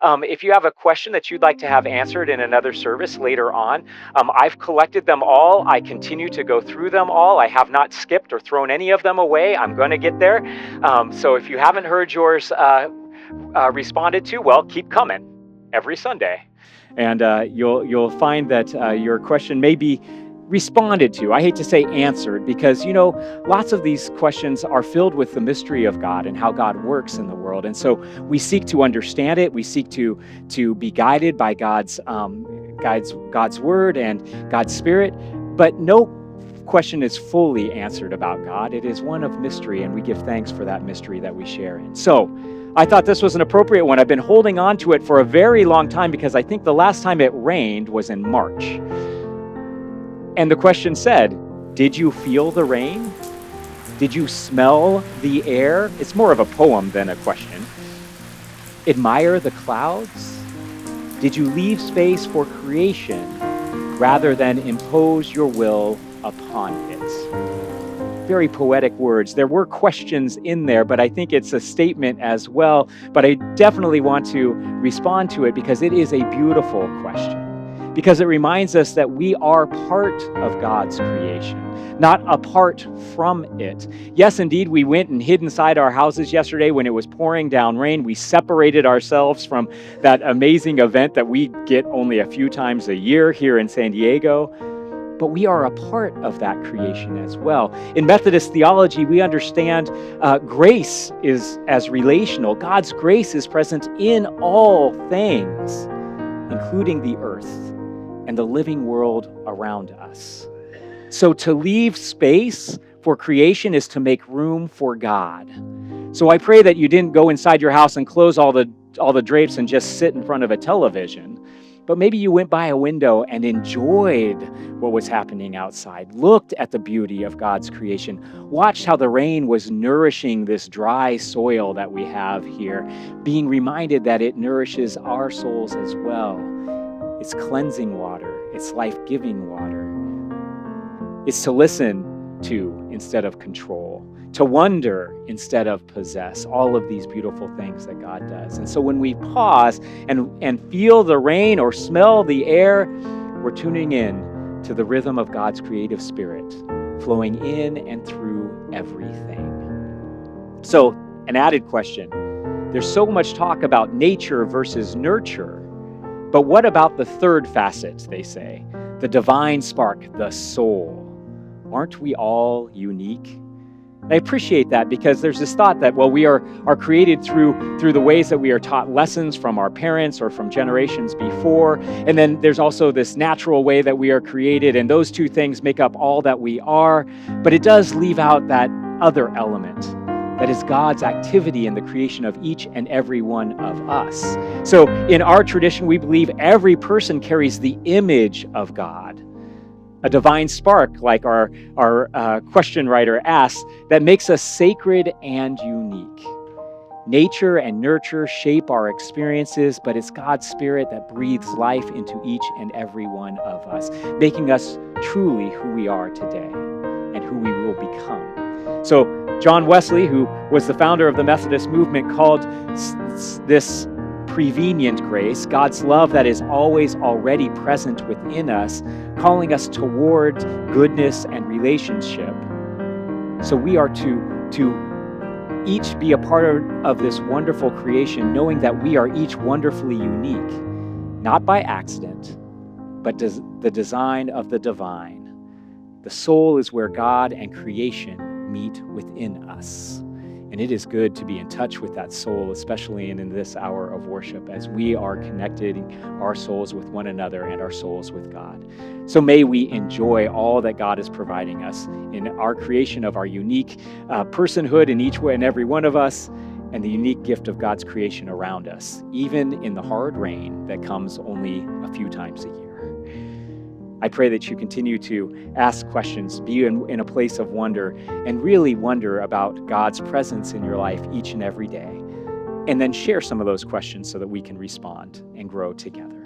If you have a question that you'd like to have answered in another service later on, I've collected them all. I continue to go through them all. I have not skipped or thrown any of them away. I'm going to get there. So if you haven't heard yours responded to, well, keep coming every Sunday. And you'll find that your question may be responded to. I hate to say answered, because, lots of these questions are filled with the mystery of God and how God works in the world. And so we seek to understand it. We seek to be guided by God's word and God's Spirit. But no question is fully answered about God. It is one of mystery, and we give thanks for that mystery that we share in. So I thought this was an appropriate one. I've been holding on to it for a very long time because I think the last time it rained was in March. And the question said, did you feel the rain? Did you smell the air? It's more of a poem than a question. Admire the clouds? Did you leave space for creation rather than impose your will upon it? Very poetic words. There were questions in there, but I think it's a statement as well. But I definitely want to respond to it because it is a beautiful question. Because it reminds us that we are part of God's creation, not apart from it. Yes, indeed, we went and hid inside our houses yesterday when it was pouring down rain. We separated ourselves from that amazing event that we get only a few times a year here in San Diego. But we are a part of that creation as well. In Methodist theology, we understand grace is as relational. God's grace is present in all things, including the earth and the living world around us. So to leave space for creation is to make room for God. So I pray that you didn't go inside your house and close all the drapes and just sit in front of a television. But maybe you went by a window and enjoyed what was happening outside, looked at the beauty of God's creation, watched how the rain was nourishing this dry soil that we have here, being reminded that it nourishes our souls as well. It's cleansing water. It's life-giving water. It's to listen to instead of control, to wonder instead of possess, all of these beautiful things that God does. And so when we pause and feel the rain or smell the air, we're tuning in to the rhythm of God's creative spirit flowing in and through everything. So an added question. There's so much talk about nature versus nurture. But what about the third facet, they say? The divine spark, the soul. Aren't we all unique? I appreciate that because there's this thought that, well, we are created through the ways that we are taught lessons from our parents or from generations before. And then there's also this natural way that we are created, and those two things make up all that we are. But it does leave out that other element. That is God's activity in the creation of each and every one of us. So in our tradition, we believe every person carries the image of God. A divine spark, like our question writer asks, that makes us sacred and unique. Nature and nurture shape our experiences, but it's God's Spirit that breathes life into each and every one of us, making us truly who we are today and who we will become. So John Wesley, who was the founder of the Methodist movement, called this prevenient grace, God's love that is always already present within us, calling us toward goodness and relationship. So we are to each be a part of this wonderful creation, knowing that we are each wonderfully unique, not by accident, but the design of the divine. The soul is where God and creation meet within us. And it is good to be in touch with that soul, especially in this hour of worship, as we are connecting our souls with one another and our souls with God. So may we enjoy all that God is providing us in our creation of our unique personhood in each and every one of us, and the unique gift of God's creation around us, even in the hard rain that comes only a few times a year. I pray that you continue to ask questions, be in a place of wonder, and really wonder about God's presence in your life each and every day. And then share some of those questions so that we can respond and grow together.